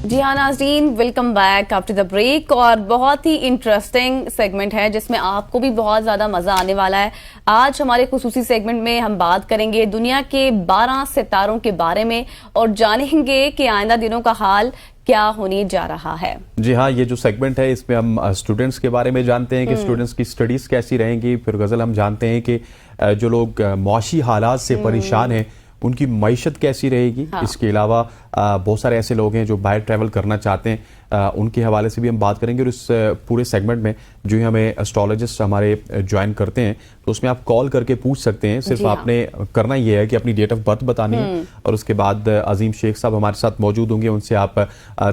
जी हाँ नाज़रीन, welcome back after the break. और बहुत ही इंटरेस्टिंग सेगमेंट है जिसमें आपको भी बहुत ज़्यादा मज़ा आने वाला है। आज हमारे खुसूसी सेगमेंट में हम बात करेंगे दुनिया के 12 सितारों के बारे में और जानेंगे कि आइंदा दिनों का हाल क्या होने जा रहा है। जी हाँ, ये जो सेगमेंट है इसमें हम स्टूडेंट्स के बारे में जानते हैं कि स्टूडेंट्स की स्टडीज़ कैसी रहेंगी। फिर गज़ल हम जानते हैं कि जो लोग मौशी हालात से परेशान हैं उनकी मईशत कैसी रहेगी। हाँ। इसके अलावा बहुत सारे ऐसे लोग हैं जो बाहर ट्रैवल करना चाहते हैं, उनके हवाले से भी हम बात करेंगे। और इस पूरे सेगमेंट में जो हमें एस्ट्रोलॉजिस्ट हमारे ज्वाइन करते हैं तो उसमें आप कॉल करके पूछ सकते हैं। सिर्फ आपने करना ये है कि अपनी डेट ऑफ बर्थ बतानी है और उसके बाद अजीम शेख साहब हमारे साथ मौजूद होंगे, उनसे आप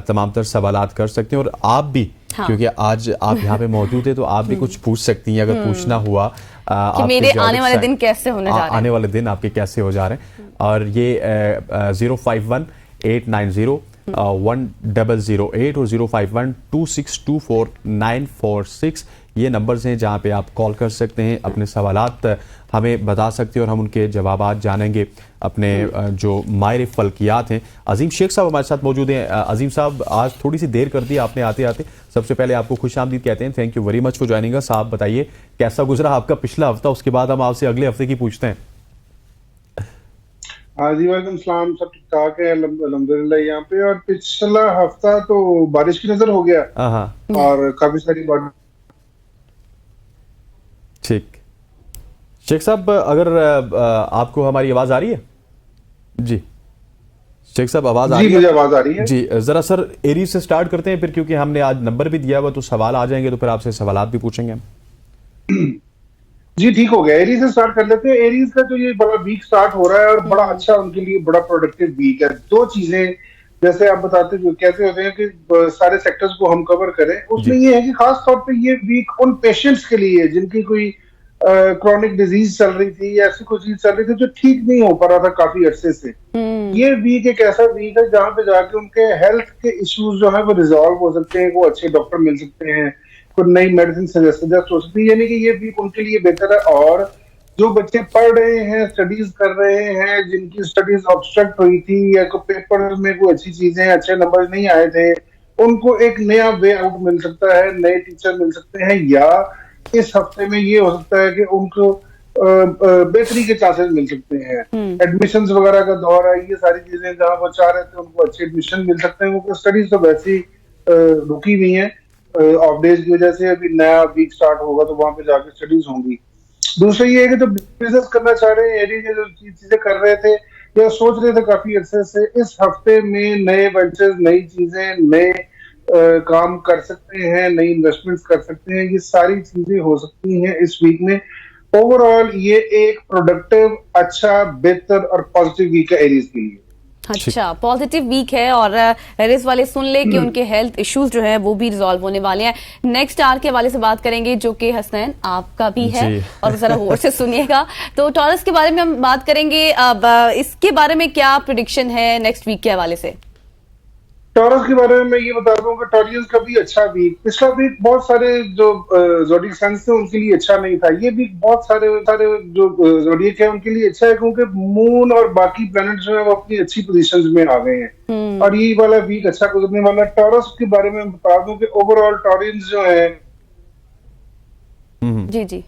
तमाम तर सवालात कर सकते हैं। और आप भी हाँ। क्योंकि आज आप यहाँ पे मौजूद है तो आप भी कुछ पूछ सकती हैं अगर पूछना हुआ कि मेरे आने वाले दिन कैसे होने जा रहे हैं, आने वाले दिन आपके कैसे हो जा रहे हैं। और ये 051-890-1008 और 051-2624-946 ये नंबर्स हैं जहाँ पे आप कॉल कर सकते हैं, अपने सवालात हमें बता सकते हैं और हम उनके जवाबात जानेंगे। अपने जो माहिर फल्कियात हैं अजीम शेख साहब हमारे साथ मौजूद हैं। अजीम साहब, आज थोड़ी सी देर कर दी आपने आते आते, सबसे पहले आपको खुशामदीद कहते हैं। Thank you very much for joining us. आप बताइए कैसा गुजरा आपका पिछला हफ्ता, उसके बाद हम आपसे अगले हफ्ते की पूछते हैं। हाँ जी, वालेकुम सलाम। सब ठीक ठाक है अल्हम्दुलिल्लाह यहाँ पे। और पिछला हफ्ता तो बारिश की नजर हो गया और काफी सारी बात। ठीक, शेख साहब अगर आपको हमारी आवाज आ रही है? जी शेख साहब आवाज आ रही है? मुझे आवाज आ रही है जी। जरा सर एरीज से स्टार्ट करते हैं फिर, क्योंकि हमने आज नंबर भी दिया हुआ तो सवाल आ जाएंगे तो फिर आपसे सवालात भी पूछेंगे हम। जी ठीक हो गया, एरीज से स्टार्ट कर लेते हैं। एरीज का जो ये बड़ा वीक स्टार्ट हो रहा है और बड़ा अच्छा उनके लिए बड़ा प्रोडक्टिव वीक है। दो चीजें जैसे आप बताते कैसे होते हैं कि सारे सेक्टर्स को हम कवर करें, उसमें ये है कि खास तौर पे ये वीक उन पेशेंट्स के लिए जिनकी कोई क्रॉनिक डिजीज चल रही थी या ऐसी कोई चीज चल रही थी जो ठीक नहीं हो पा रहा था काफी अरसे से। ये वीक एक ऐसा वीक है जहाँ पे जाके उनके हेल्थ के इश्यूज जो है वो रिजॉल्व हो सकते हैं, वो अच्छे डॉक्टर मिल सकते हैं, कोई नई मेडिसिन सजेस्ट हो सकती है। यानी कि ये वीक उनके लिए बेहतर है। और जो बच्चे पढ़ रहे हैं, स्टडीज कर रहे हैं, जिनकी स्टडीज ऑब्स्ट्रक्ट हुई थी या पेपर में कोई अच्छी चीजें अच्छे नंबर नहीं आए थे, उनको एक नया वे आउट मिल सकता है, नए टीचर मिल सकते हैं, या इस हफ्ते में ये हो सकता है कि उनको बेहतरी के चांसेस मिल सकते हैं। एडमिशंस वगैरह का दौर है, ये सारी चीजें जहां वो चाह रहे थे उनको अच्छे एडमिशन मिल सकते हैं। वो स्टडीज तो वैसे ही रुकी हुई है ऑफ डेज की वजह से। अभी नया वीक स्टार्ट होगा तो वहां पे जाके स्टडीज होंगी। दूसरा ये है कि जो बिजनेस करना चाह रहे हैं, एरिया जो चीजें कर रहे थे या सोच रहे थे काफी अर्से से, इस हफ्ते में नए वेंचर्स, नई चीजें, नए काम कर सकते हैं, नई इन्वेस्टमेंट्स कर सकते हैं। ये सारी चीजें हो सकती हैं इस वीक में। ओवरऑल ये एक प्रोडक्टिव, अच्छा, बेहतर और पॉजिटिव वीक है एरीज के लिए। अच्छा, पॉजिटिव वीक है और एरीज वाले सुन ले कि उनके हेल्थ इश्यूज जो है वो भी रिजॉल्व होने वाले हैं। नेक्स्ट स्टार के वाले से बात करेंगे जो कि हसनैन आपका भी है और जरा गौर से सुनिएगा। तो टॉरस के बारे में हम बात करेंगे। अब इसके बारे में क्या प्रेडिक्शन है नेक्स्ट वीक के हवाले से? टॉरस के बारे में मैं ये बता दूं कि टॉरियंस का भी अच्छा वीक, पिछला वीक बहुत सारे जो ज़ोडिएक साइंस थे उनके लिए अच्छा नहीं था। ये वीक बहुत सारे जो ज़ोडिएक है उनके लिए अच्छा है, क्योंकि मून और बाकी प्लैनेट जो है वो अपनी अच्छी पोजीशंस में आ गए हैं और ये वाला वीक अच्छा गुजरने वाला। टॉरस के बारे में बता दूं कि ओवरऑल टॉरियंस जो है जी जी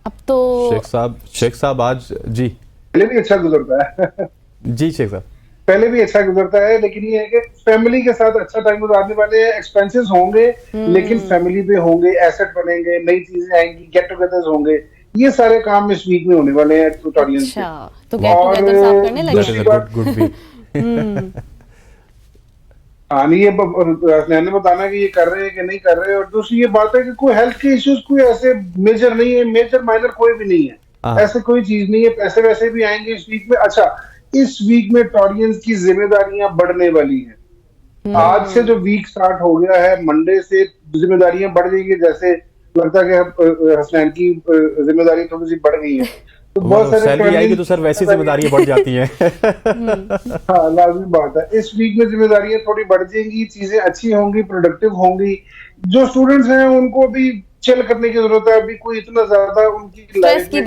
अब तो शेख साहब आज जी पहले भी अच्छा गुजरता है जी शेख साहब पहले भी अच्छा गुजरता है, लेकिन ये है कि फैमिली के साथ अच्छा टाइम गुजारने वाले हैं। एक्सपेंसेस होंगे लेकिन फैमिली पे होंगे, एसेट बनेंगे, नई चीजें आएंगी, गेट टुगेदर्स होंगे, ये सारे काम इस वीक में होने वाले हैं टॉरियंस के। तो गेट टुगेदर्स आप करने लगे? दूसरी बात हाँ नहीं, ये हसनैन ने बताना कि ये कर रहे हैं कि नहीं कर रहे। और दूसरी ये बात है कि कोई हेल्थ के इश्यूज कोई ऐसे मेजर नहीं है, मेजर माइनर कोई भी नहीं है, ऐसे कोई चीज नहीं है। पैसे वैसे भी आएंगे इस वीक में। अच्छा, इस वीक में टॉरियंस की जिम्मेदारियां बढ़ने वाली हैं। आज से जो वीक स्टार्ट हो गया है, मंडे से जिम्मेदारियां बढ़ जाएंगी। जैसे लगता है कि हसनैन की जिम्मेदारी थोड़ी सी बढ़ गई है, तो बहुत सारे सैलरी आएगी तो सर वैसी जिम्मेदारियां बढ़ जाती हैं। हाँ, लाजमी बात है। इस वीक में जिम्मेदारियां थोड़ी बढ़ जाएंगी, चीजें अच्छी होंगी, प्रोडक्टिव होंगी। जो स्टूडेंट्स हैं उनको भी चिल करने की जरूरत है। अभी कोई इतना ज्यादा उनकी लाइफ में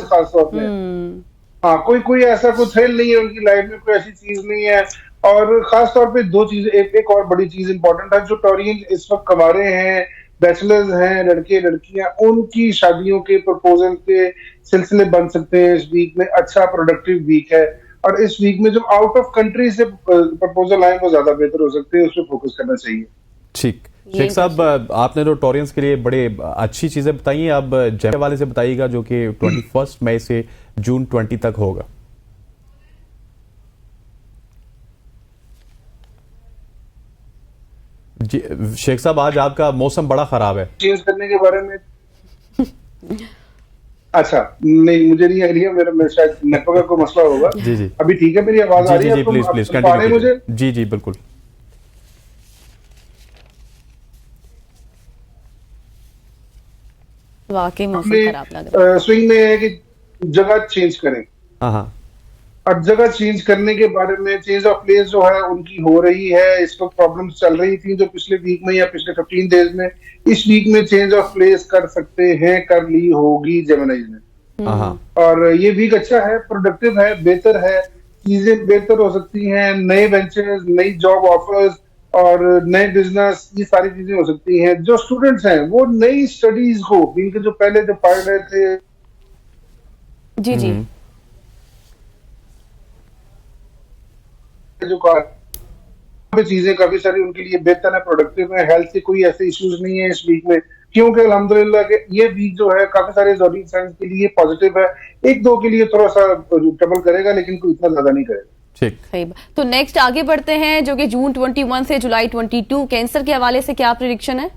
खास तौर पर हाँ कोई ऐसा कोई थ्रिल नहीं है उनकी लाइफ में, कोई ऐसी चीज नहीं है, और खास तौर पे दो चीज, एक और बड़ी चीज इंपॉर्टेंट है, जो टॉरियन इस वक्त कमा रहे हैं, बैचलर्स हैं, लड़के लड़कियां, उनकी शादियों के प्रपोजल के सिलसिले बन सकते हैं इस वीक में। अच्छा प्रोडक्टिव वीक है, और इस वीक में जो आउट ऑफ कंट्री से प्रपोजल आए वो ज्यादा बेहतर हो सकते हैं, उस पर फोकस करना चाहिए। ठीक, शेख साहब आपने तो टॉरियंस के लिए बड़े अच्छी चीजें बताई हैं, अब जय वाले से बताइएगा जो कि 21 मई से जून 20 तक होगा। जी शेख साहब, आज आपका मौसम बड़ा खराब है। चेंज करने के बारे में अच्छा, नहीं मुझे नहीं आइडिया, मेरा शायद नेटवर्क का कोई मसला होगा। जी जी, अभी ठीक है, मेरी आवाज आ रही है? जी प्लीज प्लीज सुन पा रहे हैं मुझे? जी जी बिल्कुल। वाकई मौसम खराब लग रहा है। स्विंग में है कि जगह चेंज करें, हाँ, और जगह चेंज करने के बारे में, चेंज ऑफ प्लेस जो है उनकी हो रही है। इस वक्त प्रॉब्लम्स चल रही थी जो पिछले वीक में या पिछले 15 डेज में, इस वीक में चेंज ऑफ प्लेस कर सकते हैं, कर ली होगी जेमिनी ने। हाँ, और ये वीक अच्छा है, प्रोडक्टिव है, बेहतर है, चीजें बेहतर हो सकती हैं, नए वेंचर्स, नई जॉब ऑफर्स और नए बिजनेस, ये सारी चीजें हो सकती हैं। जो स्टूडेंट्स हैं वो नई स्टडीज को, इनके जो पहले जो पढ़ रहे थे, जी जी, जो चीजें काफी सारी उनके लिए बेहतर है, प्रोडक्टिव है, हेल्थ के कोई ऐसे इश्यूज नहीं है इस वीक में, क्योंकि अल्हम्दुलिल्लाह के ये वीक जो है काफी सारे ज़ोडिएक साइंस के लिए पॉजिटिव है। एक दो के लिए थोड़ा सा ट्रबल करेगा, लेकिन कोई इतना ज्यादा नहीं करेगा। ठीक, सही बात। तो नेक्स्ट आगे बढ़ते हैं, जो कि जून 21 से जुलाई 22, कैंसर के हवाले से क्या प्रेडिक्शन है?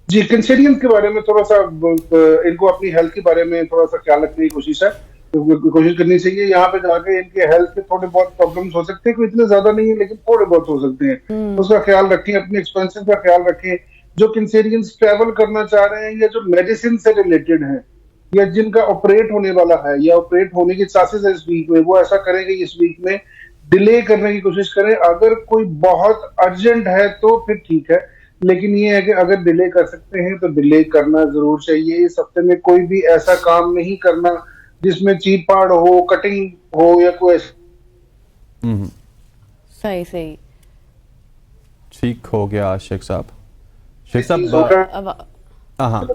जी, कैंसरियन के बारे में थोड़ा सा इनको अपनी हेल्थ के बारे में थोड़ा सा ख्याल रखने की कोशिश है, कोशिश करनी चाहिए। यहाँ पे जाके इनके हेल्थ के थोड़े बहुत प्रॉब्लम्स हो सकते हैं, कोई इतने ज्यादा नहीं है लेकिन थोड़े बहुत हो सकते हैं, उसका ख्याल रखें, अपने एक्सपेंसेस का ख्याल रखें। जो कैंसरियंस ट्रैवल करना चाह रहे हैं या जो मेडिसिन से रिलेटेड है या जिनका ऑपरेट होने वाला है या ऑपरेट होने के चांसेस है इस वीक में, वो ऐसा करेंगे इस वीक में डिले करने की कोशिश करें। अगर कोई बहुत अर्जेंट है तो फिर ठीक है, लेकिन ये है कि अगर डिले कर सकते हैं तो डिले करना जरूर चाहिए। इस हफ्ते में कोई भी ऐसा काम नहीं करना जिसमें चीरफाड़ हो, कटिंग हो या कोई सही सही, ठीक हो गया शेख साहब। शेख साहब, अब हाँ,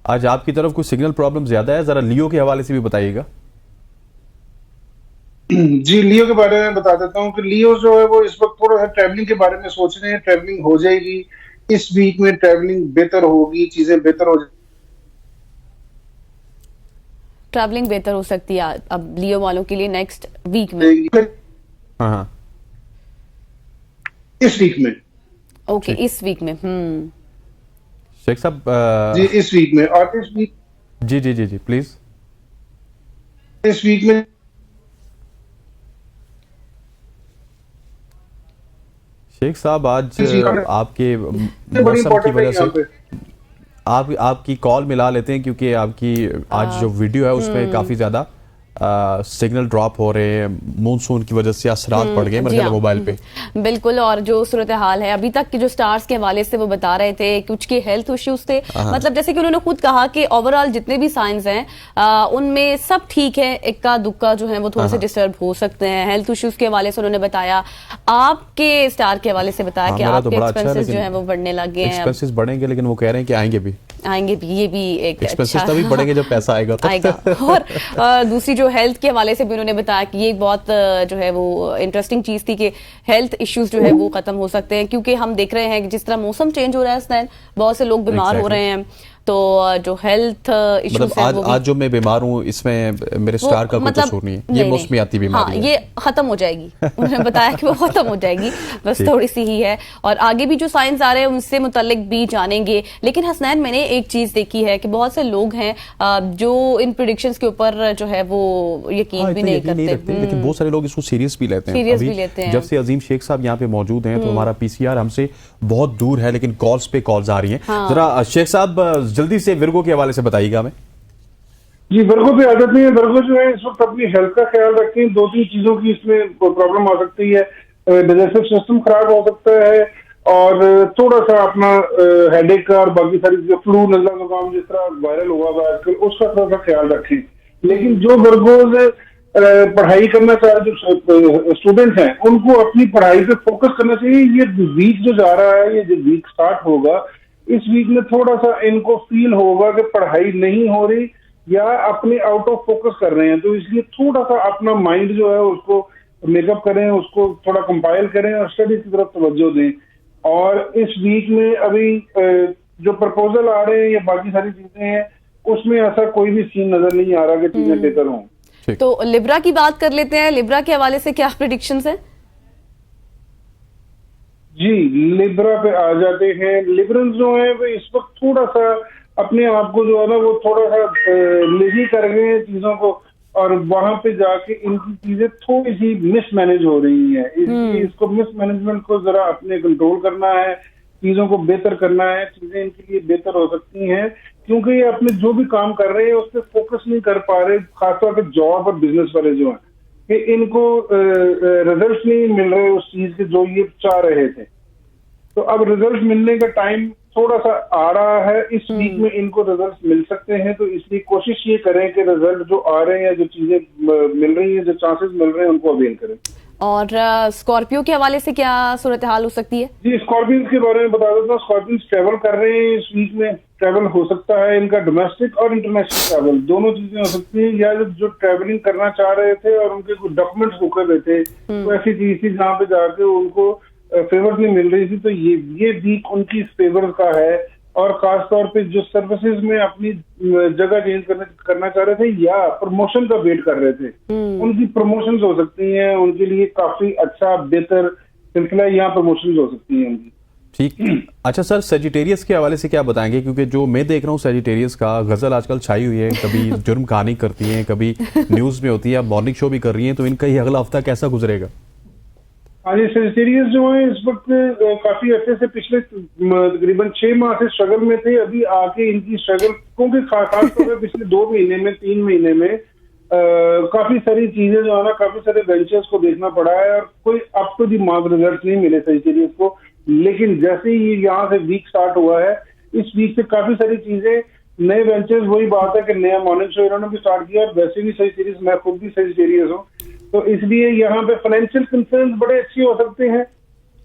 आज आपकी तरफ कोई सिग्नल प्रॉब्लम ज्यादा है, जरा लियो के हवाले से भी बताइएगा। जी, लियो के बारे में बता देता हूँ कि लियो जो है वो इस वक्त थोड़ा सा ट्रैवलिंग के बारे में सोच रहे हैं। ट्रैवलिंग हो जाएगी इस वीक में, ट्रैवलिंग बेहतर होगी, चीजें बेहतर हो जाएगी, ट्रैवलिंग बेहतर हो सकती है अब लियो वालों के लिए नेक्स्ट वीक में। हाँ, इस वीक में। ओके, इस वीक में। शेख साहब, जी इस वीक में, और इस वीक, जी जी जी जी प्लीज। इस वीक में शेख साहब, आज आपके बड़ी मौसम की इंपॉर्टेंट है वजह यहाँ से पे। आपकी कॉल मिला लेते हैं, क्योंकि आपकी आज जो वीडियो है उसमें काफी ज्यादा सिग्नल ड्रॉप हो रहे हैं, मानसून की वजह से असरात पड़ गए मेरे मोबाइल पे। बिल्कुल, और जो सूरत हाल है अभी तक के जो स्टार्स के हवाले से वो बता रहे थे, कुछ के हेल्थ इश्यूज थे, मतलब जैसे कि उन्होंने खुद कहा कि ओवरऑल जितने भी साइंस हैं उनमें सब ठीक है, इक्का दुक्का जो है वो थोड़े से डिस्टर्ब हो सकते हैं। हेल्थ इश्यूज के हवाले से उन्होंने बताया, आपके स्टार के हवाले से बताया कि आपके एक्सपेंसेस जो है वो बढ़ने लग गए हैं। एक्सपेंसेस बढ़ेंगे, लेकिन वो कह रहे हैं कि आएंगे भी, ये भी एक एक्सपेंसेस तभी बढ़ेंगे जब पैसा आएगा तो। आएगा। और दूसरी जो हेल्थ के हवाले से भी उन्होंने बताया कि ये एक बहुत जो है वो इंटरेस्टिंग चीज थी कि हेल्थ इश्यूज जो है वो खत्म हो सकते हैं, क्योंकि हम देख रहे हैं कि जिस तरह मौसम चेंज हो रहा है हसनैन, बहुत से लोग बीमार हो रहे हैं, तो जो हेल्थ इश्यूज मतलब आज जो मैं बीमार हूँ इसमें मेरे स्टार का कोई कसूर नहीं है, ये मौसमियाती बीमारी है। ये खत्म हो जाएगी, उन्होंने बताया कि वो खत्म हो जाएगी, बस थोड़ी सी ही है। और आगे भी जो साइंस आ रहे हैं उनसे मुतल्लिक भी जानेंगे। लेकिन हसनैन, मैंने एक चीज देखी है कि बहुत से लोग हैं जो इन प्रेडिक्शंस के ऊपर जो है वो यकीन भी नहीं करते, लेकिन बहुत सारे लोग इसको सीरियस भी लेते हैं। जब से अजीम शेख साहब यहाँ पे मौजूद हैं तो हमारा पीसीआर हमसे बहुत दूर है, लेकिन कॉल्स पे कॉल्स आ रही हैं। जरा शेख साहब जल्दी से विर्गो के हवाले से बताइएगा हमें। जी, वर्गो पे आदत नहीं है। वर्गो जो है इस वक्त अपनी हेल्थ का ख्याल रखें। दो तीन चीजों की इसमें प्रॉब्लम आ सकती है, डाइजेस्टिव सिस्टम खराब हो सकता है और थोड़ा सा अपना हेडेक का और बाकी सारी जो फ्लू, नजला जुकाम जिस तरह वायरल हुआ है आजकल, उसका थोड़ा सा ख्याल रखें। लेकिन जो वर्गोज पढ़ाई करना चाह रहे जो स्टूडेंट्स हैं उनको अपनी पढ़ाई पे फोकस करना चाहिए। ये वीक जो जा रहा है, ये जो वीक स्टार्ट होगा, इस वीक में थोड़ा सा इनको फील होगा कि पढ़ाई नहीं हो रही या अपने आउट ऑफ फोकस कर रहे हैं, तो इसलिए थोड़ा सा अपना माइंड जो है उसको मेकअप करें, उसको थोड़ा कंपाइल करें और स्टडी की तरफ तवज्जो दें। और इस वीक में अभी जो प्रपोजल आ रहे हैं या बाकी सारी चीजें हैं, उसमें ऐसा कोई भी सीन नजर नहीं आ रहा कि चीजें बेहतर हों। तो लिब्रा की बात कर लेते हैं। लिब्रा के हवाले से क्या प्रेडिक्शंस हैं? जी, लिब्रा पे आ जाते हैं। लिबरल्स जो है वो इस वक्त थोड़ा सा अपने आप को जो है ना वो थोड़ा सा लेजी कर रहे हैं चीजों को, और वहां पे जाके इनकी चीजें थोड़ी सी मिसमैनेज हो रही है। इसलिए इसको मिसमैनेजमेंट को जरा अपने कंट्रोल करना है, चीजों को बेहतर करना है, चीजें इनके लिए बेहतर हो सकती हैं क्योंकि ये अपने जो भी काम कर रहे हैं उस पर फोकस नहीं कर पा रहे, खासतौर पर जॉब और बिजनेस वाले जो हैं, कि इनको रिजल्ट नहीं मिल रहे उस चीज के जो ये चाह रहे थे। तो अब रिजल्ट मिलने का टाइम थोड़ा सा आ रहा है, इस वीक में इनको रिजल्ट मिल सकते हैं, तो इसलिए कोशिश ये करें कि रिजल्ट जो आ रहे हैं, जो चीजें मिल रही हैं, जो चांसेस मिल रहे हैं, उनको अवेल करें। और स्कॉर्पियो के हवाले से क्या सूरत हाल हो सकती है? जी, स्कॉर्पियंस के बारे में बता देता हूँ। स्कॉर्पियंस ट्रेवल कर रहे हैं इस वीक में, ट्रेवल हो सकता है इनका डोमेस्टिक और इंटरनेशनल ट्रैवल, दोनों चीजें हो सकती हैं। या जो ट्रैवलिंग करना चाह रहे थे और उनके कुछ डॉक्यूमेंट्स रुके हुए थे, तो ऐसी चीज थी जहाँ पे जाके उनको फेवर नहीं मिल रही थी, तो ये वीक उनकी फेवर का है। और खासतौर पे जो सर्विसेज में अपनी जगह चेंज करना चाह रहे थे या प्रमोशन का वेट कर रहे थे, उनकी प्रमोशंस हो सकती हैं, उनके लिए काफी अच्छा बेहतर सिलसिला यहाँ प्रमोशंस हो सकती हैं उनकी। ठीक। अच्छा सर, सेजिटेरियस के हवाले से क्या बताएंगे? क्योंकि जो मैं देख रहा हूँ सेजिटेरियस का गजल आजकल छाई हुई है, कभी जुर्म कहानी करती हैं, कभी न्यूज में होती है, मॉर्निंग शो भी कर रही हैं, तो इनका ही अगला हफ्ता कैसा गुजरेगा? हाँ जी, सेजिटेरियस जो है इस वक्त काफी अच्छे से पिछले तकरीबन 6 माह से स्ट्रगल में थे। अभी आके इनकी स्ट्रगल, क्योंकि खासतौर पर पिछले 2 महीने में 3 महीने में काफी सारी चीजें जो है ना, काफी सारे वेंचर्स को देखना पड़ा है और कोई up to the mark result नहीं मिले सेजिटेरियस को। लेकिन जैसे ही यहाँ से वीक स्टार्ट हुआ है, इस वीक से काफी सारी चीजें, नए वेंचर्स, वही बात है कि नया मॉर्निंग शो इन्होंने भी स्टार्ट किया। वैसे भी सेजिटेरियस, मैं खुद भी सेजिटेरियस हूँ, तो इसलिए यहाँ पे फाइनेंशियल कंसर्न बड़े अच्छे हो सकते हैं,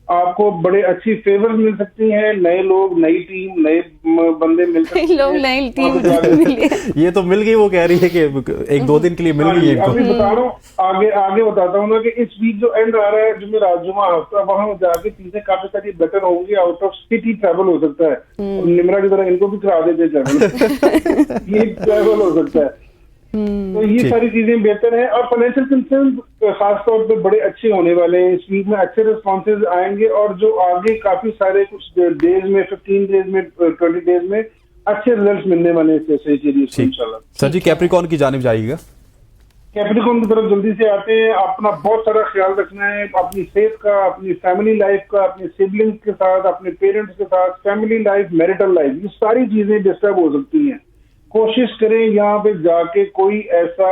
आपको बड़े अच्छी फेवर मिल सकती हैं, नए लोग, नई टीम, नए बंदे मिल सकते हैं। लोग नई टीम ये तो मिल गई, वो कह रही है कि 1-2 दिन के लिए मिल गई। अभी बता रहा हूँ, आगे बताता हूँ ना कि इस वीक जो एंड आ रहा है, जुमेरात, जुमा हफ्ता, वहां जाके चीजें काफी सारी बेटर होंगी। आउट ऑफ सिटी ट्रैवल हो सकता है, और निमरा की तरह इनको भी करा देते ट्रैवल ये ट्रैवल हो सकता है। तो ये सारी चीजें बेहतर है और फाइनेंशियल कंसर्न खासतौर पे बड़े अच्छे होने वाले हैं। इस वीक में अच्छे रिस्पॉन्सेज आएंगे और जो आगे काफी सारे कुछ डेज में, 15 डेज में, 20 डेज में अच्छे रिजल्ट मिलने वाले हैं इंशाल्लाह। सर जी, कैप्रिकॉर्न की जानिब जाइएगा। कैप्रिकॉर्न की तरफ जल्दी से आते हैं। अपना बहुत सारा ख्याल रखना है, अपनी सेहत का, अपनी फैमिली लाइफ का, अपने सिबलिंग्स के साथ, अपने पेरेंट्स के साथ, फैमिली लाइफ, मैरिटल लाइफ, ये सारी चीजें डिस्टर्ब हो सकती हैं। कोशिश करें यहाँ पे जाके कोई ऐसा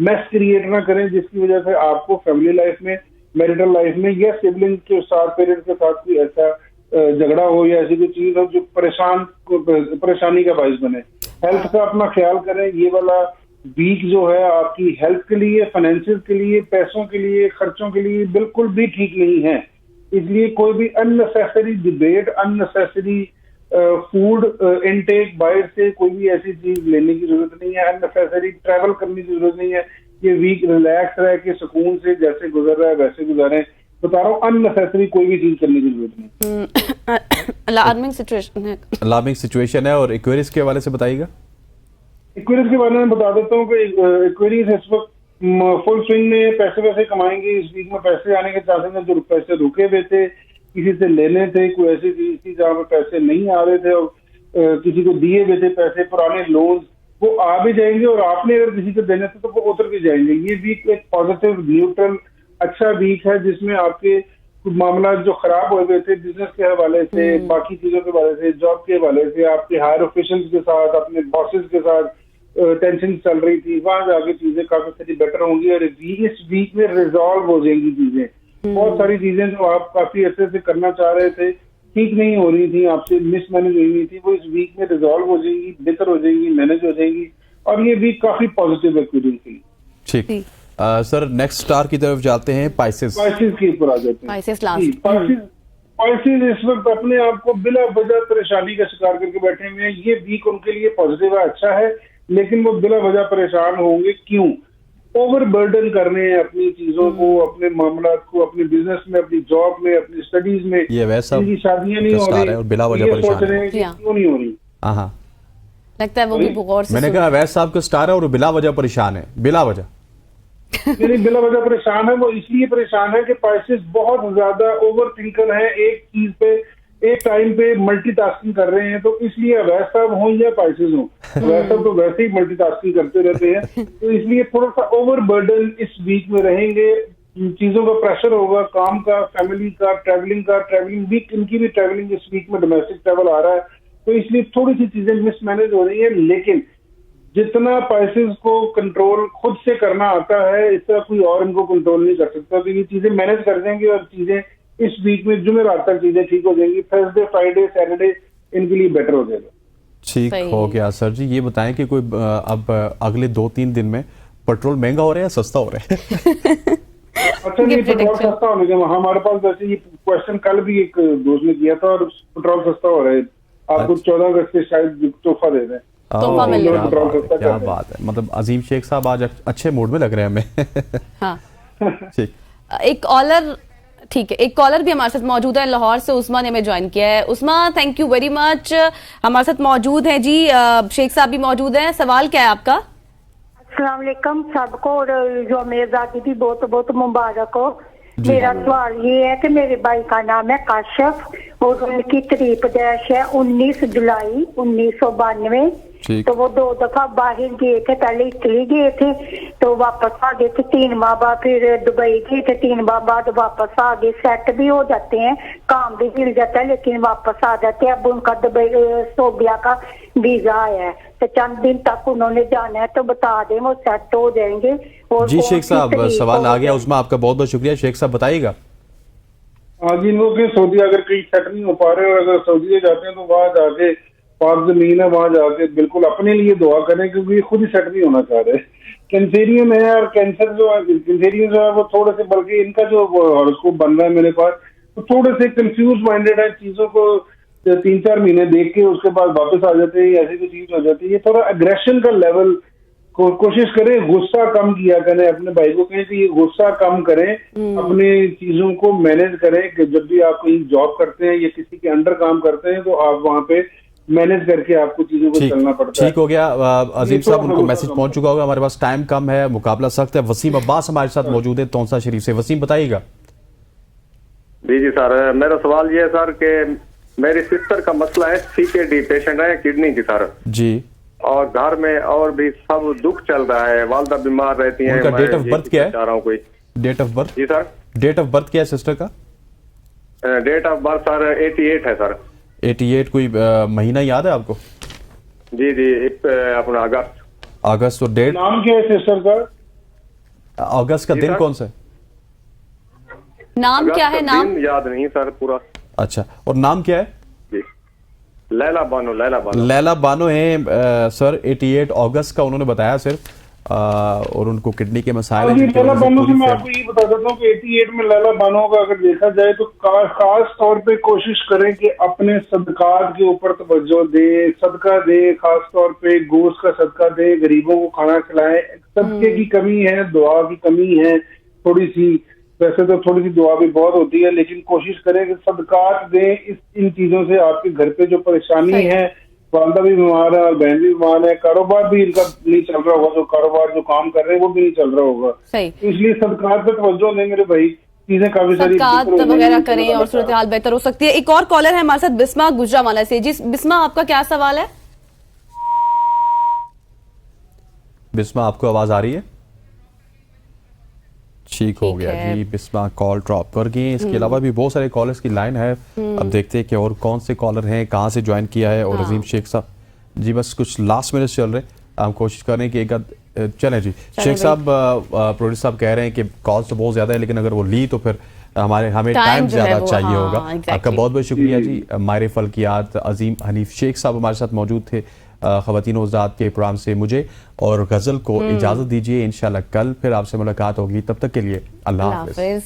मैस क्रिएट ना करें जिसकी वजह से आपको फैमिली लाइफ में, मैरिटल लाइफ में या सिबलिंग के साथ, पेरेंट्स के साथ कोई ऐसा झगड़ा हो या ऐसी कोई चीज हो जो परेशानी का बायस बने। हेल्थ का अपना ख्याल करें। ये वाला वीक जो है आपकी हेल्थ के लिए, फाइनेंशियल के लिए, पैसों के लिए, खर्चों के लिए बिल्कुल भी ठीक नहीं है। इसलिए कोई भी unnecessary debate, unnecessary food intake, बाहर से कोई भी ऐसी चीज लेने की जरूरत नहीं है। अननेसेसरी ट्रैवल करने की जरूरत नहीं है। ये वीक रिलैक्स रह के सुकून से जैसे गुजर रहा है वैसे गुजारें। बता रहा हूँ, अननेसेसरी कोई भी चीज करने की जरूरत नहीं। अलार्मिंग सिचुएशन है। और एक्वेरियस के हवाले से बताइएगा। एक्वेरियस के बारे में बता देता हूँ कि एक्वेरियस इस वक्त फुल स्विंग में पैसे कमाएंगे। इस वीक में पैसे आने के चांसेस हैं। जो पैसे रुके हुए थे, किसी से लेने थे, कोई ऐसी चीज थी जहाँ पे पैसे नहीं आ रहे थे और किसी को दिए हुए थे पैसे, पुराने लोन, वो आ भी जाएंगे और आपने अगर किसी को देने थे तो वो उतर भी जाएंगे। ये वीक एक पॉजिटिव, न्यूट्रल, अच्छा वीक है जिसमें आपके कुछ मामला जो खराब हुए थे बिजनेस के हवाले से, बाकी चीजों के हवाले से, जॉब के हवाले से, आपके हायर ऑफिशियल्स के साथ, अपने बॉसेस के साथ टेंशन चल रही थी, वहां जाके चीजें काफी सारी बेटर होंगी और इस वीक में रिजॉल्व हो जाएंगी चीजें। बहुत सारी चीजें जो आप काफी अच्छे से करना चाह रहे थे, ठीक नहीं हो रही थी, आपसे मिसमैनेज हुई हुई थी, वो इस वीक में रिजॉल्व हो जाएगी, बेहतर हो जाएगी, मैनेज हो जाएगी और ये वीक काफी पॉजिटिव है। ठीक। सर नेक्स्ट स्टार की तरफ जाते हैं, पाइसेस। पाइसेस के ऊपर आ जाते हैं। Pisces last. पाइसेस इस वक्त अपने आप को बिला वजह परेशानी का शिकार करके बैठे हुए हैं। ये वीक उनके लिए पॉजिटिव है, अच्छा है, लेकिन वो बिला वजह परेशान होंगे। क्यों? ओवर बर्डन कर रहे हैं अपनी चीजों को, अपने मामला को, अपने बिजनेस में, अपनी जॉब में, अपनी स्टडीज में। ये वैसा इनकी शादियां नहीं हो रही और बिला वजह ये परेशान सोच रहे हैं कि क्यों नहीं हो रही। हाँ, लगता है वो भी गौर से मैंने कहा वैसा आपका स्टार है और बिला वजह परेशान है, बिला वजह। नहीं, बिला वजह परेशान है। वो इसलिए परेशान है कि पाइसेस बहुत ज्यादा ओवर थिंकर है, एक चीज पे एक टाइम पे मल्टीटास्किंग कर रहे हैं। तो इसलिए अवैध साहब हो या पाइसेस हो, अवैध साहब तो वैसे ही मल्टीटास्किंग करते रहते हैं। तो इसलिए थोड़ा सा ओवर बर्डन इस वीक में रहेंगे। चीजों का प्रेशर होगा, काम का, फैमिली का, ट्रैवलिंग वीक, इनकी भी ट्रैवलिंग इस वीक में, डोमेस्टिक ट्रैवल आ रहा है। तो इसलिए थोड़ी सी चीजें मिसमैनेज हो रही है। लेकिन जितना पाइसेस को कंट्रोल खुद से करना आता है, इस तरह कोई और इनको कंट्रोल नहीं कर सकता। तो ये चीजें मैनेज कर देंगे और चीजें इस वीक में जुमेरात तक चीजें ठीक हो जाएंगी। थर्सडे, फ्राइडे, सैटरडे इनके लिए बेटर हो जाएगा। ठीक हो गया। सर जी ये बताएं कि कोई अब अगले 2-3 दिन में पेट्रोल महंगा हो रहा है, सस्ता हो रहा है? अच्छा, नहीं, पेट्रोल सस्ता होने के हमारे पास वैसे ये क्वेश्चन कल भी एक दोस्त ने किया था और पेट्रोल सस्ता हो रहा है। आपको 14 अगस्त से शायद तोहफा दे रहे हैं। तोहफा मिल रहा है। क्या बात है, मतलब अजीम शेख साहब आज अच्छे मूड में लग रहे हैं हमें। हाँ। ठीक, एक कॉलर, ठीक है, एक कॉलर भी हमारे साथ मौजूद है लाहौर से, उस्मा ने हमें ज्वाइन किया है। उस्मा, थैंक यू वेरी मच, हमारे साथ मौजूद है जी। शेख साहब भी मौजूद हैं, सवाल क्या है आपका? अस्सलाम वालेकुम सबको, और जो आजादी भी बहुत बहुत मुबारक हो। मेरा सवाल ये है कि मेरे भाई का नाम है काशिफ और उनकी तारीख पैदाइश है 19 जुलाई 1992। तो वो 2 दफा बाहर गए थे, पहले इटली गए थे तो वापस आ गए थे 3 माह बाद, फिर दुबई गए थे 3 माह बाद वापस आ गए। सेट भी हो जाते हैं, काम भी मिल जाता है, लेकिन वापस आ जाते हैं। अब उनका दुबई सोबिया का वीजा आया है तो चंद दिन तक उन्होंने जाना है, तो बता दें वो सेट हो जाएंगे। और जी शेख साहब सवाल आ गया उसमें, आपका बहुत बहुत शुक्रिया। शेख साहब बताइएगा। हाँ जी, लोग सऊदी अगर कहीं सेट नहीं हो पा रहे और अगर सऊदी जाते हैं तो वहां जाके पाक जमीन है, वहां जाके बिल्कुल अपने लिए दुआ करें, क्योंकि ये खुद ही सेट नहीं होना चाह रहे। कैंसेरियन है और कैंसर जो है, कैंसेरियन जो है वो थोड़े से, बल्कि इनका जो हॉरोस्कोप बन रहा है मेरे पास, तो थोड़े से कंफ्यूज माइंडेड है। चीजों को 3-4 महीने देख के उसके बाद वापस आ जाते हैं, ऐसी कोई चीज हो जाती है। ये थोड़ा एग्रेशन का लेवल कोशिश करें, गुस्सा कम किया करें। अपने भाई को कहें कि ये गुस्सा कम करें, अपने चीजों को मैनेज करें। कि जब भी आप कहीं जॉब करते हैं या किसी के अंडर काम करते हैं तो आप वहां पे मैनेज करके आपको चीजों को चलना पड़ता है। ठीक हो गया। अजीम साहब उनको मैसेज पहुंच चुका होगा। हमारे पास टाइम कम है, मुकाबला सख्त है। वसीम अब्बास हमारे साथ मौजूद है तौंसा शरीफ से। वसीम बताइएगा। जी सर, मेरा सवाल ये है सर कि मेरी सिस्टर का मसला है, CKD पेशेंट है, किडनी की सर जी, और घर में और भी सब दुख चल रहा है। वालदा बीमार रहती हैं। उनका डेट ऑफ बर्थ क्या है? चाह रहा हूँ कोई डेट ऑफ बर्थ। जी सर, डेट ऑफ बर्थ क्या है सिस्टर का? डेट ऑफ बर्थ सर 88 है सर। 88 कोई महीना याद है आपको? जी जी, अपना अगस्त। और डेट? नाम क्या है सिस्टर का? अगस्त का दिन कौन सा है? नाम क्या है? नाम याद नहीं सर पूरा। अच्छा, और नाम क्या है? जी, लैला बानो। लैला बानो है सर। 88 अगस्त का उन्होंने बताया सिर्फ, और उनको किडनी के मसाइल हैं। लैला बानो से मैं आपको ये बता देता हूँ कि 88 में लैला बानो का अगर देखा जाए तो खास तौर पे कोशिश करें कि अपने सदकात के ऊपर तवज्जो दे, सदका दे, खास तौर पे गोश्त का सदका दे, गरीबों को खाना खिलाएं। सदके की कमी है, दुआ की कमी है थोड़ी सी। वैसे तो थोड़ी सी दुआ भी बहुत होती है, लेकिन कोशिश करें कि सदकात दें। इन चीजों से आपके घर पे जो परेशानी है, वालदा भी बीमार है और बहन भी बीमार है, कारोबार भी इनका नहीं चल रहा होगा, जो कारोबार जो काम कर रहे हैं वो भी नहीं चल रहा होगा। इसलिए सदकात पे तवज्जो दें मेरे भाई, चीजें काफी सारी सदकात वगैरह करें और सूरत हाल बेहतर हो सकती है। एक और कॉलर है हमारे साथ, बिस्मा गुजरावाला से। जी बिस्मा, आपका क्या सवाल है? बिस्मा, आपको आवाज आ रही है? ठीक हो गया जी, बिस्मा कॉल ड्रॉप कर गई। इसके अलावा भी बहुत सारे कॉलर्स की लाइन है। अब देखते हैं कि और कौन से कॉलर हैं, कहाँ से ज्वाइन किया है। और अजीम शेख साहब जी, बस कुछ लास्ट मिनट चल रहे हैं, हम कोशिश कर रहे हैं कि एक चलें जी। शेख साहब, प्रोड्यूसर साहब कह रहे हैं कि कॉल्स तो बहुत ज्यादा है, लेकिन अगर वो ली तो फिर हमें टाइम ज्यादा चाहिए होगा। आपका बहुत बहुत शुक्रिया जी। मायरे फल्कियात अजीम हनीफ शेख साहब हमारे साथ मौजूद थे। ख़वातीन नौज़ाद के प्रोग्राम से मुझे और गज़ल को इजाज़त दीजिए। इंशाल्लाह कल फिर आपसे मुलाकात होगी, तब तक के लिए अल्लाह हाफ़िज़।